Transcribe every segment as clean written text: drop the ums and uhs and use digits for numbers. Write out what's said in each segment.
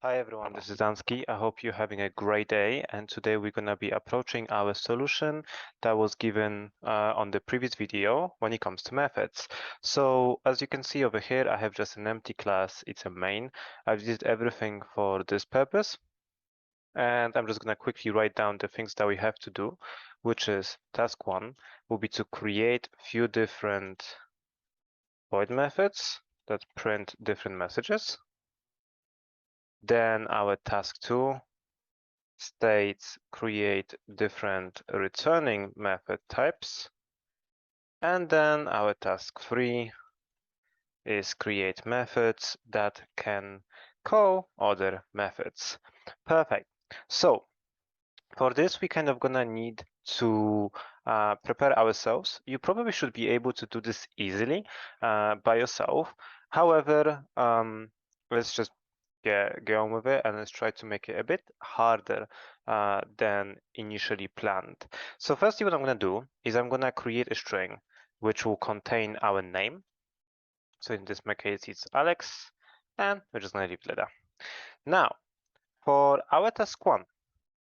Hi everyone, this is Dansky. I hope you're having a great day, and today we're going to be approaching our solution that was given on the previous video when it comes to methods. So as you can see over here, I have just an empty class. It's a main. I've used everything for this purpose, and I'm just going to quickly write down the things that we have to do, which is task 1 will be to create few different void methods that print different messages. Then our task 2 states create different returning method types. And then our task 3 is create methods that can call other methods. Perfect. So for this, we kind of gonna need to prepare ourselves. You probably should be able to do this easily by yourself. However, let's just get on with it and let's try to make it a bit harder than initially planned. So firstly, what I'm going to do is I'm going to create a string which will contain our name. So in this case, it's Alex, and we're just going to leave it like that. Now, for our task 1,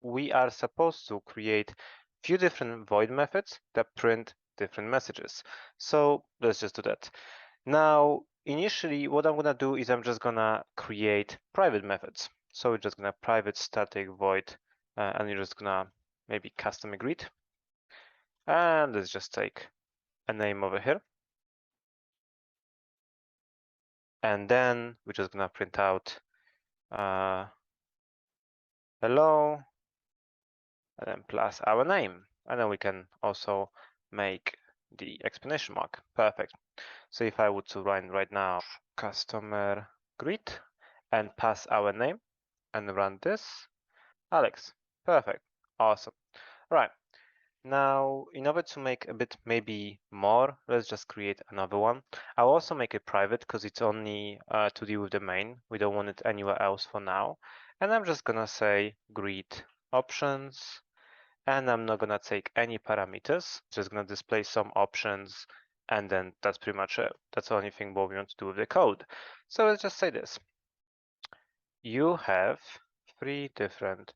we are supposed to create few different void methods that print different messages. So let's just do that. Now, initially, what I'm gonna do is I'm just gonna create private methods. So we're just gonna private static void, and you're just gonna maybe custom a grid. And let's just take a name over here. And then we're just gonna print out hello, and then plus our name. And then we can also make the exclamation mark. Perfect. So if I would to run right now customer grid and pass our name and run this, Alex. Perfect. Awesome. Right. Now, in order to make a bit maybe more, let's just create another one. I'll also make it private because it's only to deal with the main. We don't want it anywhere else for now. And I'm just gonna say grid options, and I'm not gonna take any parameters. Just gonna display some options, and then that's pretty much it. That's the only thing what we want to do with the code. So let's just say this. You have 3 different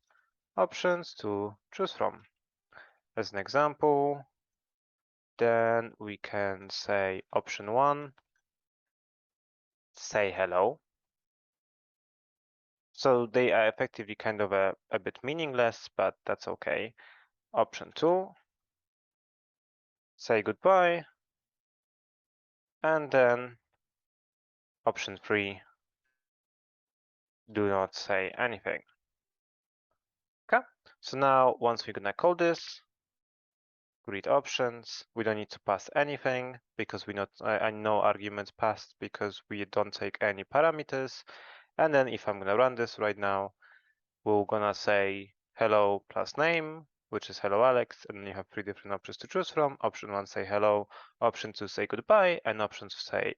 options to choose from. As an example, then we can say option 1, say hello. So they are effectively kind of a bit meaningless, but that's okay. Option 2, say goodbye. And then option 3, do not say anything. Okay, so now once we're gonna call this, grid options, we don't need to pass anything because we not no arguments passed because we don't take any parameters. And then if I'm gonna run this right now, we're gonna say hello plus name, which is hello Alex, and then you have 3 different options to choose from. Option 1, say hello. Option 2, say goodbye, and option 3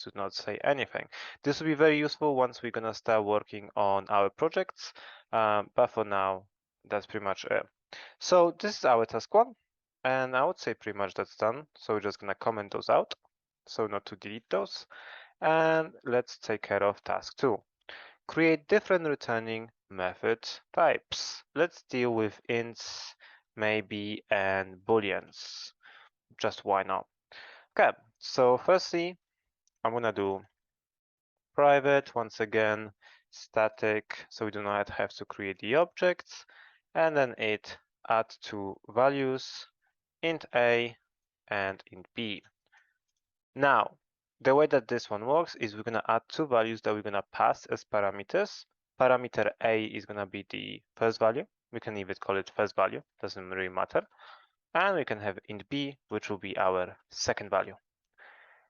to not say anything. This will be very useful once we're gonna start working on our projects, but for now, that's pretty much it. So this is our task 1, and I would say pretty much that's done. So we're just gonna comment those out, so not to delete those. And let's take care of task 2. Create different returning method types. Let's deal with ints, maybe, and booleans. Just why not? Okay, so firstly, I'm gonna do private, once again, static, so we do not have to create the objects, and then it add 2 values, int a and int b. Now, the way that this one works is we're gonna add 2 values that we're gonna pass as parameters. Parameter a is gonna be the first value. We can even call it first value, doesn't really matter. And we can have int b, which will be our second value.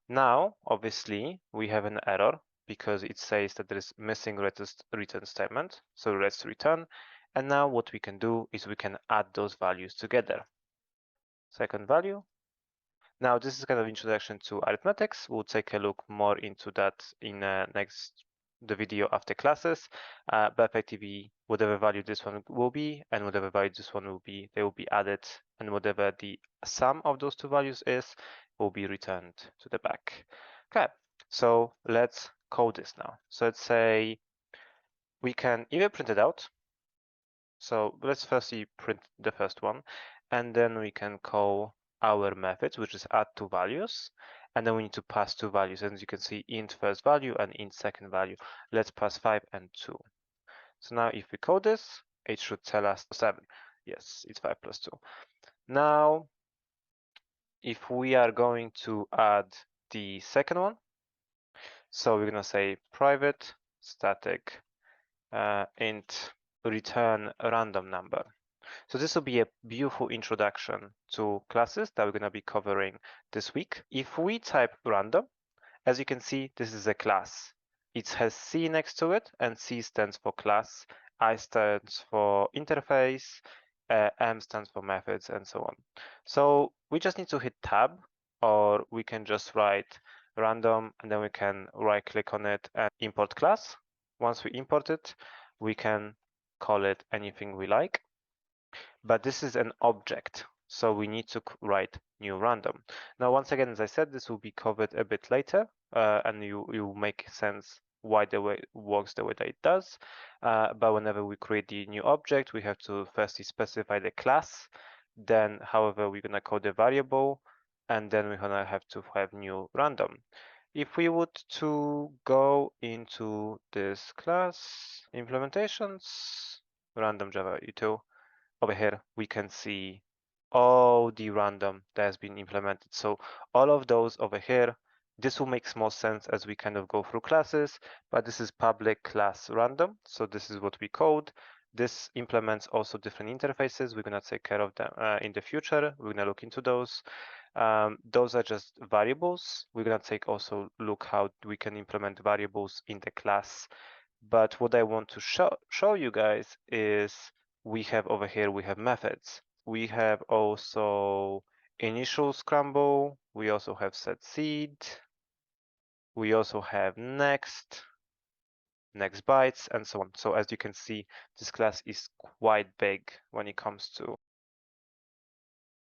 Now, obviously, we have an error because it says that there is missing return statement. So let's return. And now what we can do is we can add those values together. Second value. Now, this is kind of introduction to arithmetics. We'll take a look more into that in the video after classes. But effectively, whatever value this one will be and whatever value this one will be, they will be added, and whatever the sum of those 2 values is will be returned to the back. Okay, so let's code this now. So let's say we can either print it out. So let's firstly print the first one, and then we can call our methods, which is add two values, and then we need to pass two values. And as you can see, int first value and int second value. Let's pass 5 and 2. So now if we code this, it should tell us 7. Yes, it's 5 plus 2. Now, if we are going to add the second one, so we're gonna say private static int return a random number. So this will be a beautiful introduction to classes that we're going to be covering this week. If we type random, as you can see, this is a class. It has C next to it, and C stands for class, I stands for interface, M stands for methods, and so on. So we just need to hit tab, or we can just write random, and then we can right click on it and import class. Once we import it, we can call it anything we like. But this is an object, so we need to write new random. Now, once again, as I said, this will be covered a bit later, and you make sense why the way it works the way that it does. But whenever we create the new object, we have to firstly specify the class. Then, however, we're gonna call the variable, and then we're gonna have to have new random. If we would to go into this class implementations, random Java util, over here we can see all the random that has been implemented. So all of those over here, this will make more sense as we kind of go through classes, but this is public class random. So this is what we code. This implements also different interfaces. We're gonna take care of them in the future. We're gonna look into those. Those are just variables. We're gonna take also look how we can implement variables in the class. But what I want to show you guys is we have over here, we have methods. We have also initial scramble. We also have set seed. We also have next bytes, and so on. So as you can see, this class is quite big when it comes to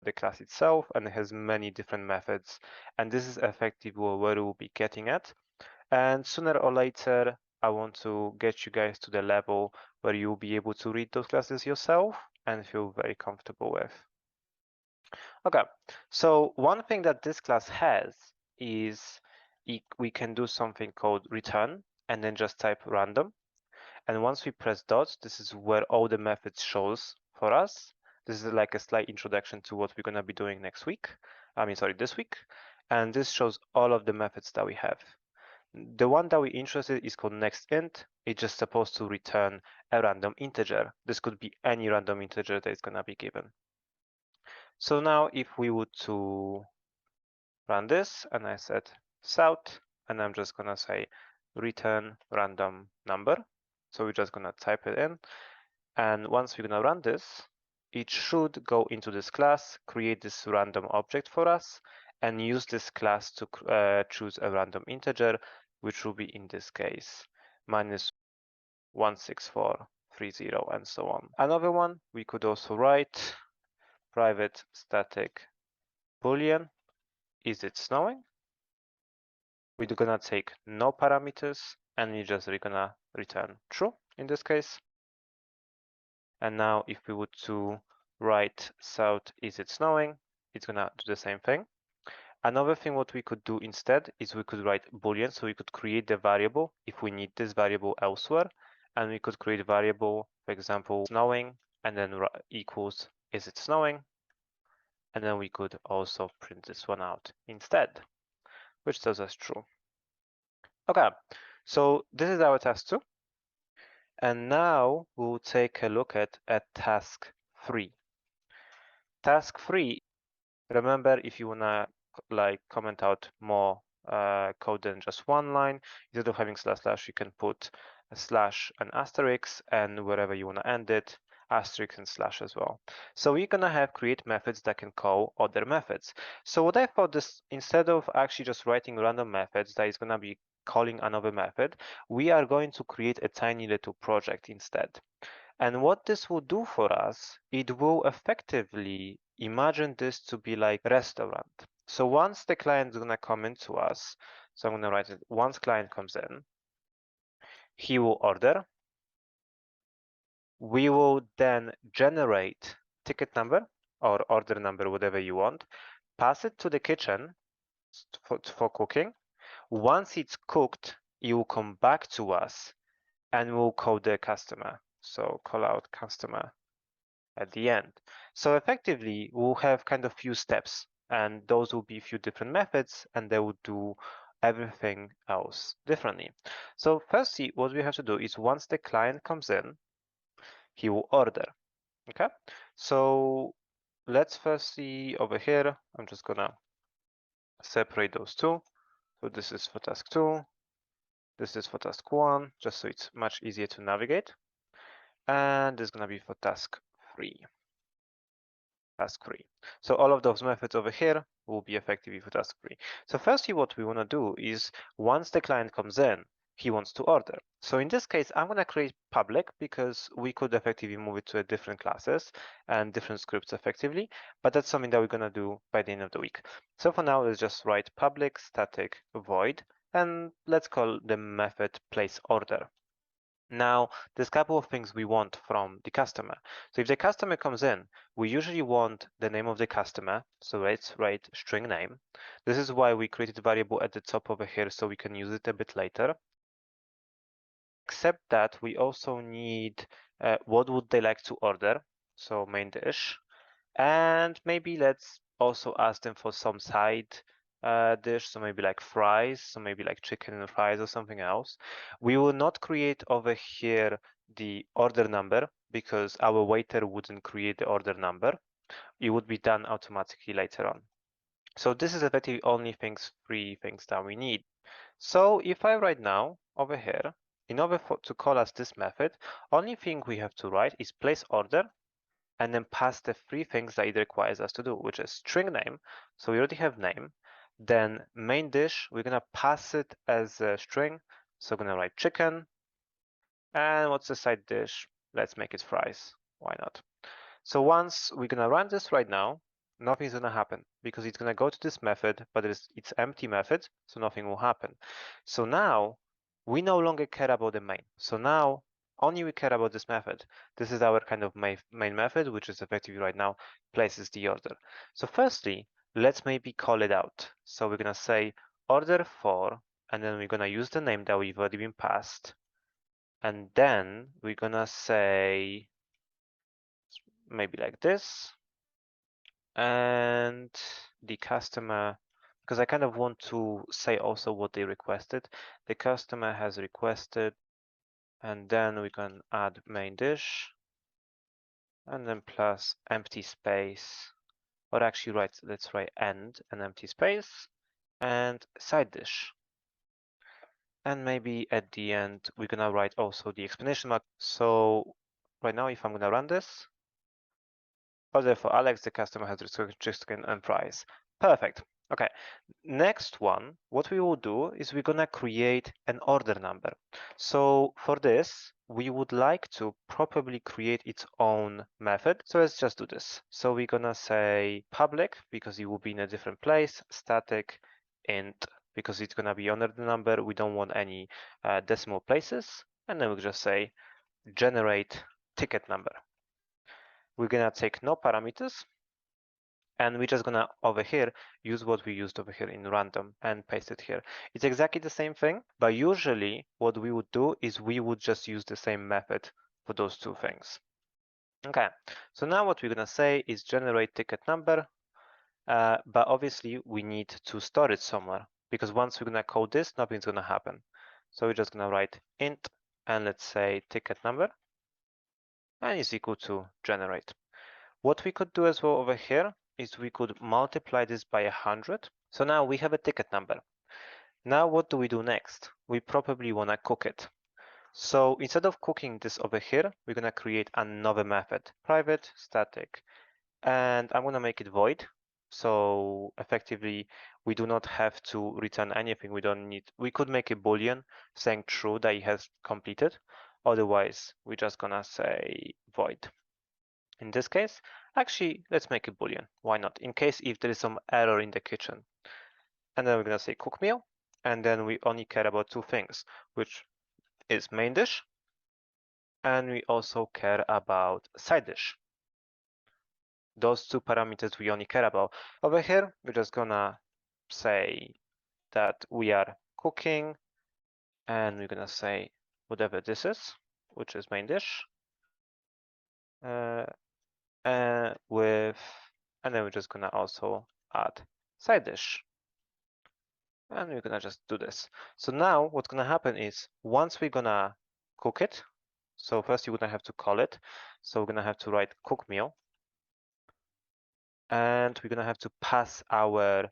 the class itself, and it has many different methods. And this is effectively where we'll be getting at. And sooner or later, I want to get you guys to the level where you'll be able to read those classes yourself and feel very comfortable with. Okay, so one thing that this class has is we can do something called return and then just type random. And once we press dots, this is where all the methods shows for us. This is like a slight introduction to what we're gonna be doing next week. This week. And this shows all of the methods that we have. The one that we're interested in is called nextInt. It's just supposed to return a random integer. This could be any random integer that is gonna be given. So now if we would to run this, and I said south, and I'm just gonna say return random number. So we're just gonna type it in. And once we're gonna run this, it should go into this class, create this random object for us, and use this class to choose a random integer, which will be in this case minus 16430 and so on. Another one, we could also write private static boolean, is it snowing? We're gonna take no parameters, and we're gonna return true in this case. And now if we would to write south, is it snowing? It's gonna do the same thing. Another thing what we could do instead is we could write boolean, so we could create the variable if we need this variable elsewhere, and we could create a variable, for example, snowing, and then equals, is it snowing? And then we could also print this one out instead, which tells us true. Okay, so this is our task 2. And now we'll take a look at task 3. Task 3, remember, if you wanna comment out more code than just one line, instead of having // you can put a slash and asterisk, and wherever you wanna end it, asterisk and slash as well. So we're gonna have create methods that can call other methods. So what I thought is, instead of actually just writing random methods that is gonna be calling another method, we are going to create a tiny little project instead. And what this will do for us, it will effectively imagine this to be like restaurant. So once the client is gonna come into us, so I'm gonna write it, once client comes in, he will order, we will then generate ticket number or order number, whatever you want, pass it to the kitchen for cooking. Once it's cooked, it will come back to us and we'll call the customer. So call out customer at the end. So effectively, we'll have kind of few steps, and those will be a few different methods, and they will do everything else differently. So firstly, what we have to do is once the client comes in, he will order. Okay, so let's first see over here. I'm just gonna separate those two. So this is for task 2, this is for task 1, just so it's much easier to navigate. And this is gonna be for task 3. Task 3. So all of those methods over here will be effectively for task 3. So firstly, what we want to do is once the client comes in, he wants to order. So in this case, I'm going to create public because we could effectively move it to a different classes and different scripts effectively, but that's something that we're going to do by the end of the week. So for now, let's just write public static void, and let's call the method place order. Now, there's a couple of things we want from the customer. So if the customer comes in, we usually want the name of the customer. So let's write string name. This is why we created a variable at the top over here so we can use it a bit later. Except that we also need what would they like to order. So main dish. And maybe let's also ask them for some side dish, so maybe like fries, so maybe like chicken and fries or something else. We will not create over here the order number because our waiter wouldn't create the order number. It would be done automatically later on. So this is effectively only three things that we need. So if I write now over here, in order to call us this method, only thing we have to write is place order and then pass the three things that it requires us to do, which is string name. So we already have name. Then main dish, we're gonna pass it as a string. So we're gonna write chicken. And what's the side dish? Let's make it fries. Why not? So once we're gonna run this right now, nothing's gonna happen because it's gonna go to this method, but it's empty method, so nothing will happen. So now we no longer care about the main. So now only we care about this method. This is our kind of main method, which is effectively right now places the order. So firstly, let's maybe call it out. So we're gonna say order for, and then we're gonna use the name that we've already been passed. And then we're gonna say maybe like this. And the customer, because I kind of want to say also what they requested. The customer has requested, and then we can add main dish, and then plus empty space, or actually let's write end and empty space, and side dish. And maybe at the end, we're gonna write also the explanation mark. So right now, if I'm gonna run this, order for Alex, the customer has requested chicken and fries. Perfect. Okay, next one, what we will do is we're gonna create an order number. So for this, we would like to probably create its own method. So let's just do this. So we're gonna say public because it will be in a different place, static int because it's gonna be under the number. We don't want any decimal places. And then we'll just say generate ticket number. We're gonna take no parameters and we're just gonna over here use what we used over here in random and paste it here. It's exactly the same thing, but usually what we would do is we would just use the same method for those two things. Okay, so now what we're gonna say is generate ticket number, but obviously we need to store it somewhere because once we're gonna code this, nothing's gonna happen. So we're just gonna write int and let's say ticket number and is equal to generate. What we could do as well over here is we could multiply this by 100. So now we have a ticket number. Now what do we do next? We probably want to cook it. So instead of cooking this over here, we're going to create another method, private static, and I'm going to make it void. So effectively, we do not have to return anything. We could make a boolean saying true that it has completed. Otherwise, we're just going to say void. In this case, actually, let's make a boolean. Why not? In case if there is some error in the kitchen. And then we're gonna say cook meal. And then we only care about two things, which is main dish and we also care about side dish. Those two parameters we only care about. Over here, we're just gonna say that we are cooking, and we're gonna say whatever this is, which is main dish, and then we're just gonna also add side dish, and we're gonna just do this. So now what's gonna happen is once we're gonna cook it, so first you're gonna have to call it, so we're gonna have to write cook meal, and we're gonna have to pass our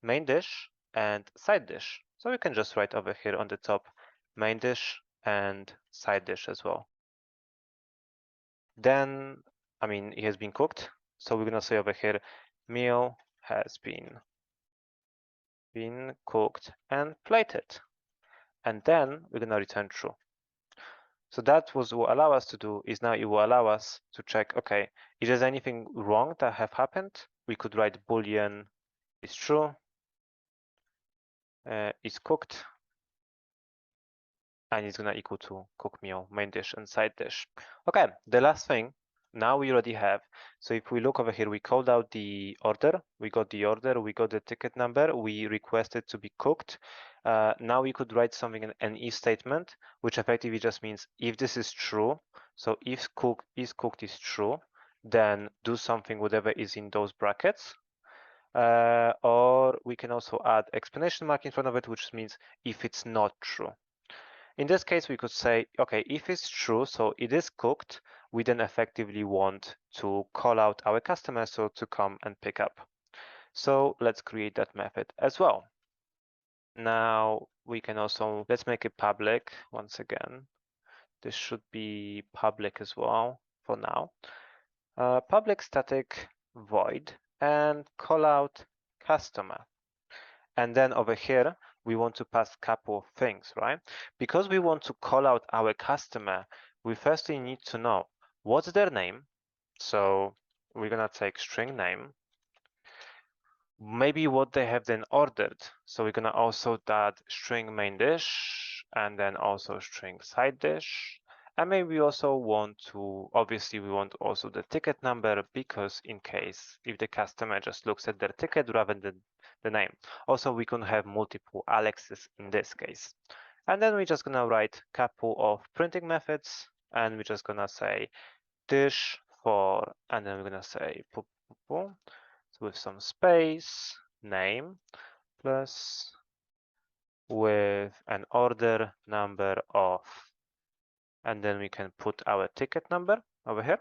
main dish and side dish. So we can just write over here on the top main dish and side dish as well. Then, I mean, it has been cooked. So we're gonna say over here, meal has been cooked and plated. And then we're gonna return true. So that was what allow us to do is now it will allow us to check, okay, if there's anything wrong that have happened, we could write boolean is true, is cooked, and it's gonna equal to cook meal, main dish, and side dish. Okay, the last thing now we already have. So if we look over here, we called out the order, we got the order, we got the ticket number, we requested to be cooked. Now we could write something in an if statement, which effectively just means if this is true, so if cooked is true, then do something whatever is in those brackets. Or we can also add explanation mark in front of it, which means if it's not true. In this case, we could say, okay, if it's true, so it is cooked, we then effectively want to call out our customer so to come and pick up. So let's create that method as well. Now we can also, let's make it public once again. This should be public as well for now. Public static void and call out customer. And then over here, we want to pass a couple of things, right? Because we want to call out our customer, we firstly need to know what's their name. So we're gonna take string name, maybe what they have then ordered. So we're gonna also add string main dish and then also string side dish. And maybe we also want to, obviously we want also the ticket number because in case if the customer just looks at their ticket rather than the name. Also, we can have multiple Alexes in this case. And then we're just gonna write a couple of printing methods and we're just gonna say dish for, and then we're gonna say so with some space, name, plus with an order number of, and then we can put our ticket number over here.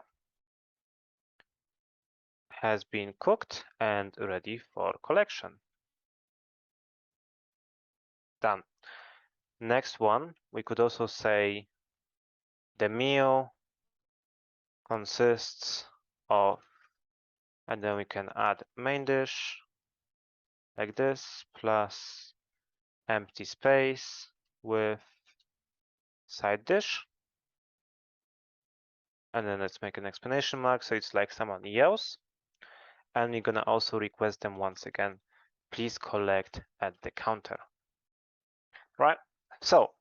Has been cooked and ready for collection. Done. Next one, we could also say the meal consists of, and then we can add main dish like this, plus empty space with side dish. And then let's make an explanation mark so it's like someone yells. And we're gonna also request them once again, please collect at the counter. Right, so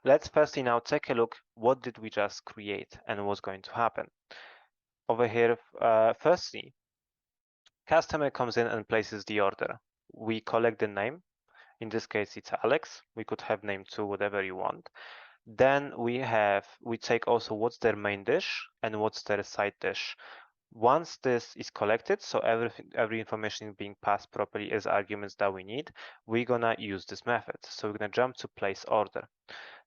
let's firstly now take a look, what did we just create and what's going to happen. Over here, firstly, customer comes in and places the order. We collect the name. In this case, it's Alex. We could have name too, whatever you want. Then we take also what's their main dish and what's their side dish. Once this is collected, so every information is being passed properly as arguments that we need, we're gonna use this method. So we're gonna jump to place order.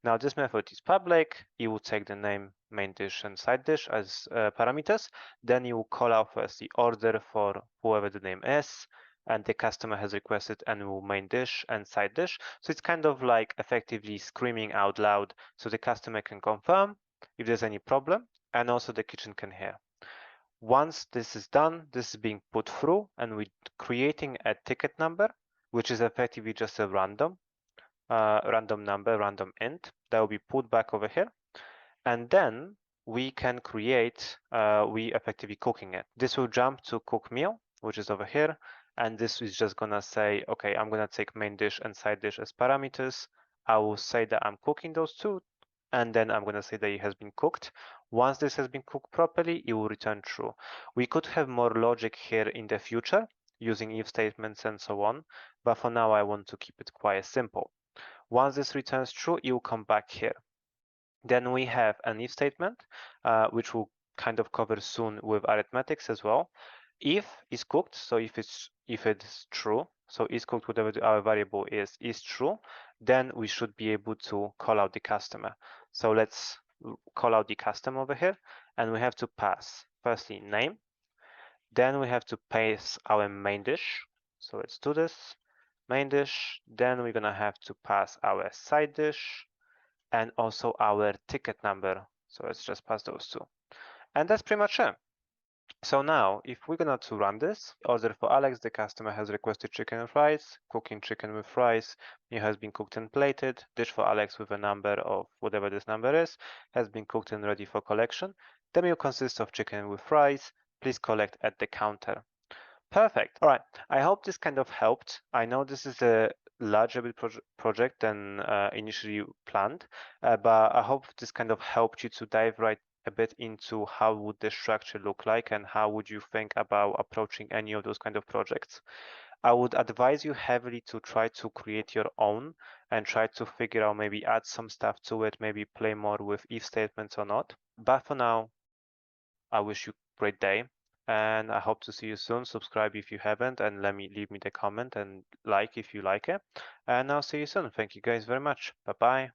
Now this method is public. You will take the name, main dish and side dish as parameters. Then you will call out first the order for whoever the name is, and the customer has requested and will main dish and side dish. So it's kind of like effectively screaming out loud so the customer can confirm if there's any problem and also the kitchen can hear. Once this is done, this is being put through and we're creating a ticket number, which is effectively just a random number, random int that will be put back over here. And then we can create, we effectively cooking it. This will jump to cook meal, which is over here. And this is just gonna say, okay, I'm gonna take main dish and side dish as parameters. I will say that I'm cooking those two and then I'm going to say that it has been cooked. Once this has been cooked properly, it will return true. We could have more logic here in the future using if statements and so on, but for now I want to keep it quite simple. Once this returns true, it will come back here. Then we have an if statement, which we'll kind of cover soon with arithmetics as well. If is cooked, so if it's true, so is cooked, whatever our variable is true, then we should be able to call out the customer. So let's call out the customer over here, and we have to pass firstly name, then we have to pass our main dish. So let's do this, main dish, then we're gonna have to pass our side dish, and also our ticket number. So let's just pass those two. And that's pretty much it. So now, if we're gonna to run this, order for Alex, the customer has requested chicken and fries, cooking chicken with fries, it has been cooked and plated, dish for Alex with a number of whatever this number is, has been cooked and ready for collection. The meal consists of chicken with fries, please collect at the counter. Perfect. All right. I hope this kind of helped. I know this is a larger bit project than initially planned, but I hope this kind of helped you to dive right a bit into how would the structure look like and how would you think about approaching any of those kind of projects. I would advise you heavily to try to create your own and try to figure out, maybe add some stuff to it, maybe play more with if statements or not. But for now, I wish you a great day and I hope to see you soon. Subscribe if you haven't, and leave me the comment and like if you like it. And I'll see you soon. Thank you guys very much. Bye bye.